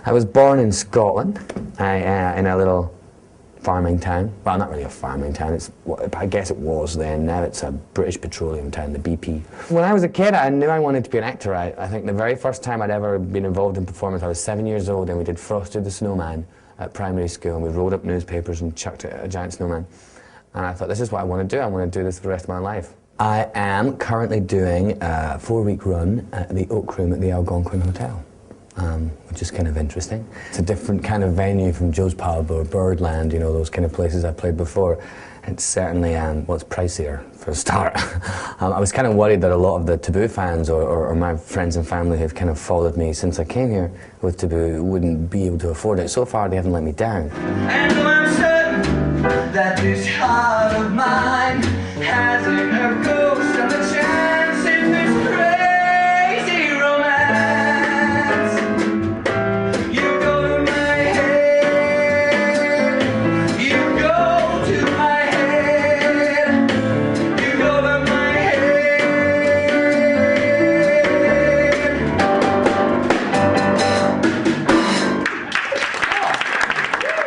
I was born in Scotland, in a little farming town. Well, not really a farming town, I guess it was then. Now it's a British petroleum town, the BP. When I was a kid, I knew I wanted to be an actor. I think the very first time I'd ever been involved in performance, I was 7 years old, and we did Frosted the Snowman at primary school, and we rolled up newspapers and chucked a giant snowman. And I thought, this is what I want to do. I want to do this for the rest of my life. I am currently doing a 4-week run at the Oak Room at the Algonquin Hotel. Which is kind of interesting. It's a different kind of venue from Joe's Pub or Birdland, you know, those kind of places I've played before. It's certainly, well, it's pricier for a start. I was kind of worried that a lot of the Taboo fans or my friends and family who've kind of followed me since I came here with Taboo wouldn't be able to afford it. So far, they haven't let me down. And I'm certain that this heart of mine has in her ghost of a chance in this crazy romance. You go to my head, you go to my head, you go to my head.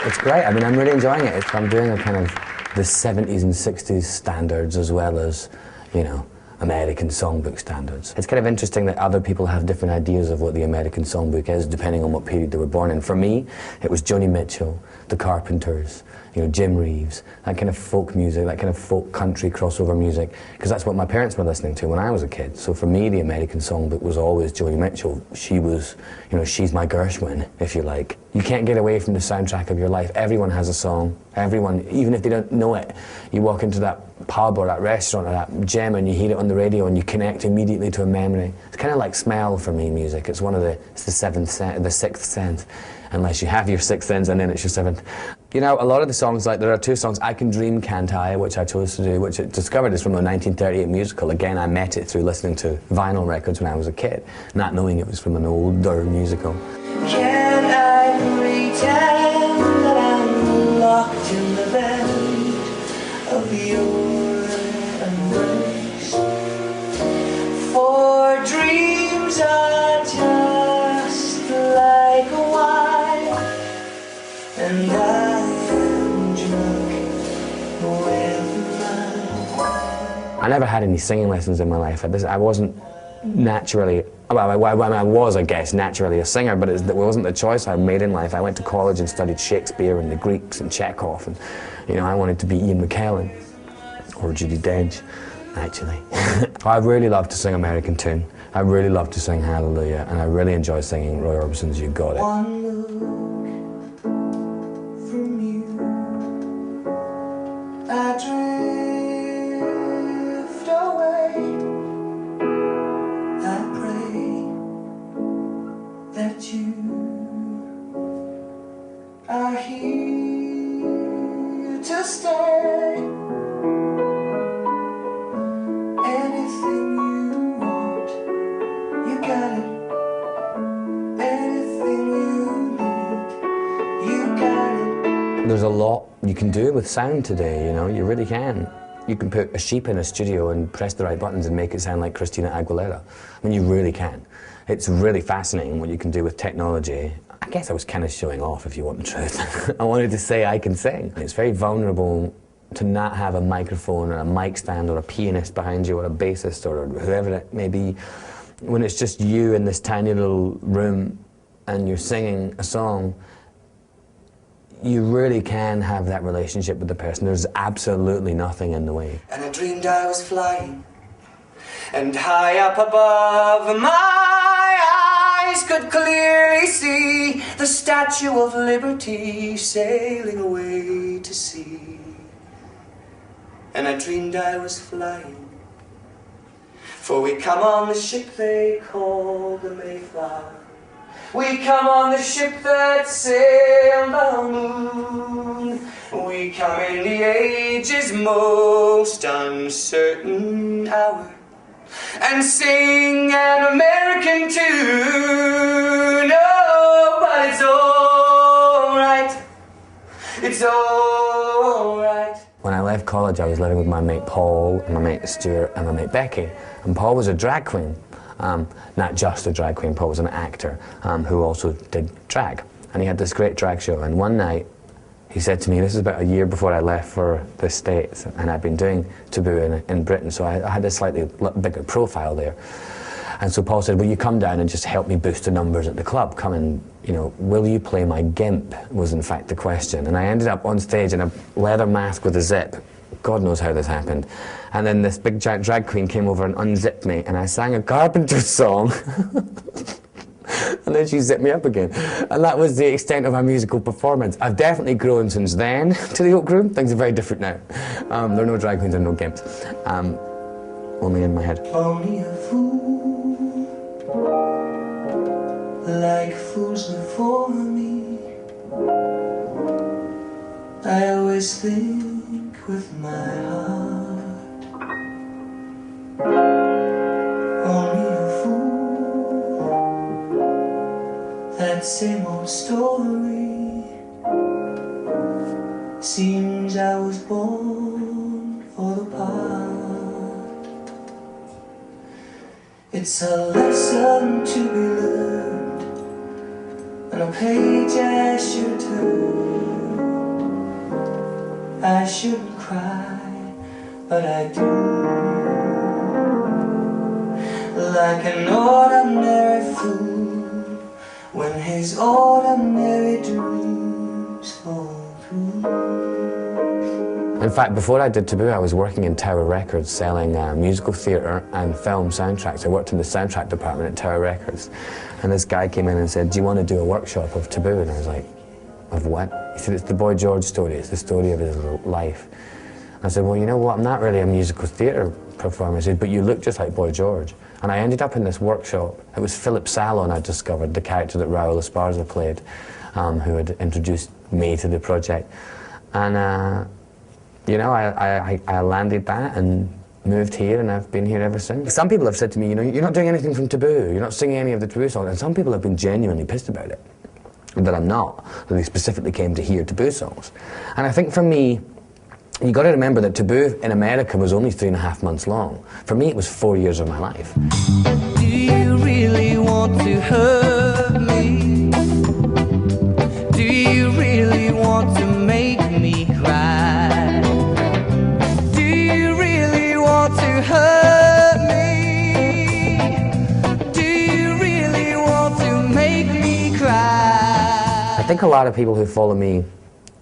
It's great. I mean, I'm really enjoying it. I'm doing a kind of the 70s and 60s standards as well as, you know, American songbook standards. It's kind of interesting that other people have different ideas of what the American songbook is depending on what period they were born in. For me, it was Joni Mitchell, the Carpenters, you know, Jim Reeves, that kind of folk music, that kind of folk country crossover music, because that's what my parents were listening to when I was a kid. So for me, the American songbook was always Joni Mitchell. She was, you know, she's my Gershwin, if you like. You can't get away from the soundtrack of your life. Everyone has a song. Everyone, even if they don't know it, you walk into that pub or that restaurant or that gym and you hear it on the radio and you connect immediately to a memory. It's kind of like smell for me, music. It's it's the sixth sense. Unless you have your sixth sense and then it's your seventh. You know, a lot of the songs, like there are 2 songs, I Can Dream, Can't I, which I chose to do, which I discovered is from a 1938 musical. Again, I met it through listening to vinyl records when I was a kid, not knowing it was from an older musical. Can I pretend that I'm locked in the bed of your embrace? For dreams are just like wine, and I am drunk with mine. I never had any singing lessons in my life. I wasn't naturally, well, I was, I guess, naturally a singer, but it wasn't the choice I made in life. I went to college and studied Shakespeare and the Greeks and Chekhov, and, you know, I wanted to be Ian McKellen or Judi Dench, actually. I really love to sing American Tune. I really love to sing Hallelujah, and I really enjoy singing Roy Orbison's You Got It. One look from you, I drift away. I pray that you are here to stay. Anything you want, you got it. Anything you need, you got it. There's a lot you can do with sound today, you know, you really can. You can put a sheep in a studio and press the right buttons and make it sound like Christina Aguilera. I mean, you really can. It's really fascinating what you can do with technology. I guess I was kind of showing off, if you want the truth. I wanted to say I can sing. It's very vulnerable to not have a microphone or a mic stand or a pianist behind you or a bassist or whoever it may be. When it's just you in this tiny little room and you're singing a song, you really can have that relationship with the person. There's absolutely nothing in the way. And I dreamed I was flying, and high up above my eyes could clearly see the Statue of Liberty sailing away to sea. And I dreamed I was flying, for we come on the ship they call the Mayflower. We come on the ship that sailed on the moon. We come in the age's most uncertain hour and sing an American tune. Oh, but it's all right. It's all right. When I left college, I was living with my mate Paul, and my mate Stuart, and my mate Becky. And Paul was a drag queen. not just a drag queen, Paul was an actor who also did drag. And he had this great drag show, and one night he said to me, this is about a year before I left for the States, and I'd been doing Taboo in Britain, so I had a slightly bigger profile there. And so Paul said, will you come down and just help me boost the numbers at the club? Come and, you know, will you play my gimp, was in fact the question. And I ended up on stage in a leather mask with a zip. God knows how this happened. And then this big giant drag queen came over and unzipped me, and I sang a Carpenter song. And then she zipped me up again. And that was the extent of my musical performance. I've definitely grown since then to the Oak Room. Things are very different now. There are no drag queens and no gimps. Only in my head. Only a fool, like fools before me. I always think with my heart. Only a fool, that same old story. Seems I was born for the part. It's a lesson to be learned, and a page I should turn. I shouldn't cry, but I do. Like an ordinary fool, when his ordinary dreams fall through. In fact, before I did Taboo, I was working in Tower Records selling musical theatre and film soundtracks. I worked in the soundtrack department at Tower Records. And this guy came in and said, do you want to do a workshop of Taboo? And I was like, of what? He said, it's the Boy George story. It's the story of his life. I said, well, you know what? I'm not really a musical theatre performer. He said, but you look just like Boy George. And I ended up in this workshop. It was Philip Salon I discovered, the character that Raoul Esparza played, who had introduced me to the project. And you know, I landed that and moved here, and I've been here ever since. Some people have said to me, you know, you're not doing anything from Taboo, you're not singing any of the Taboo songs, and some people have been genuinely pissed about it, that I'm not, that they specifically came to hear Taboo songs. And I think for me, you got to remember that Taboo in America was only 3.5 months long. For me, it was 4 years of my life. Do you really want to hurt me? Do you really want to make me cry? Hurt me. Do you really want to make me cry? I think a lot of people who follow me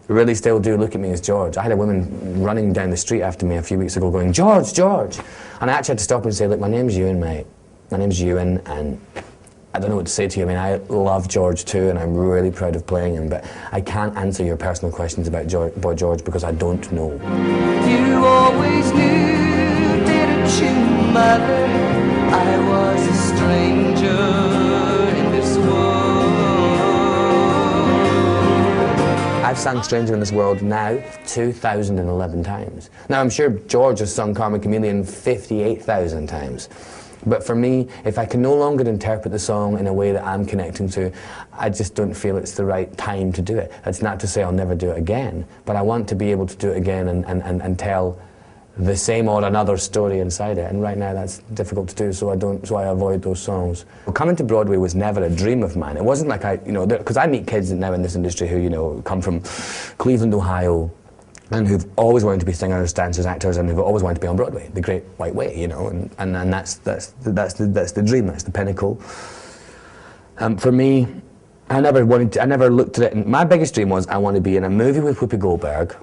really still do look at me as George. I had a woman running down the street after me a few weeks ago going, George, George! And I actually had to stop her and say, look, my name's Euan, mate. My name's Euan, and I don't know what to say to you. I mean, I love George too, and I'm really proud of playing him, but I can't answer your personal questions about Boy George because I don't know. You always knew, mother, I was a stranger in this world. I've sung Stranger in This World now 2,011 times. Now I'm sure George has sung Carmen Chameleon 58,000 times. But for me, if I can no longer interpret the song in a way that I'm connecting to, I just don't feel it's the right time to do it. That's not to say I'll never do it again, but I want to be able to do it again and tell the same or another story inside it, and right now that's difficult to do, so I avoid those songs. Well, coming to Broadway was never a dream of mine. It wasn't like because I meet kids now in this industry who, you know, come from Cleveland, Ohio, and who've always wanted to be singers, dancers, actors, and who've always wanted to be on Broadway, the Great White Way, you know, and that's the dream, that's the pinnacle. For me, I never looked at it, and my biggest dream was I want to be in a movie with Whoopi Goldberg,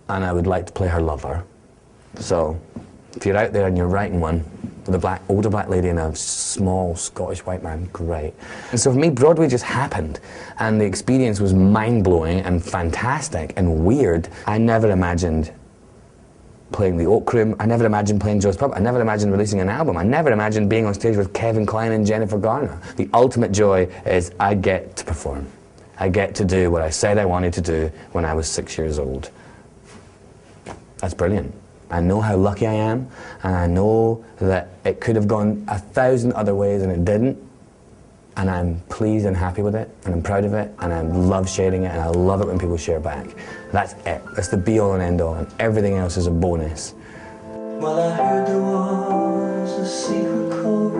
and I would like to play her lover. So, if you're out there and you're writing one with a older black lady and a small Scottish white man, great. And so for me, Broadway just happened, and the experience was mind-blowing and fantastic and weird. I never imagined playing the Oak Room. I never imagined playing Joe's Pub. I never imagined releasing an album. I never imagined being on stage with Kevin Kline and Jennifer Garner. The ultimate joy is I get to perform. I get to do what I said I wanted to do when I was 6 years old. That's brilliant. I know how lucky I am, and I know that it could have gone 1,000 other ways and it didn't, and I'm pleased and happy with it, and I'm proud of it, and I love sharing it, and I love it when people share back. That's it. That's the be-all and end-all, and everything else is a bonus. Well, I heard there was a secret chord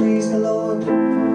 please the Lord.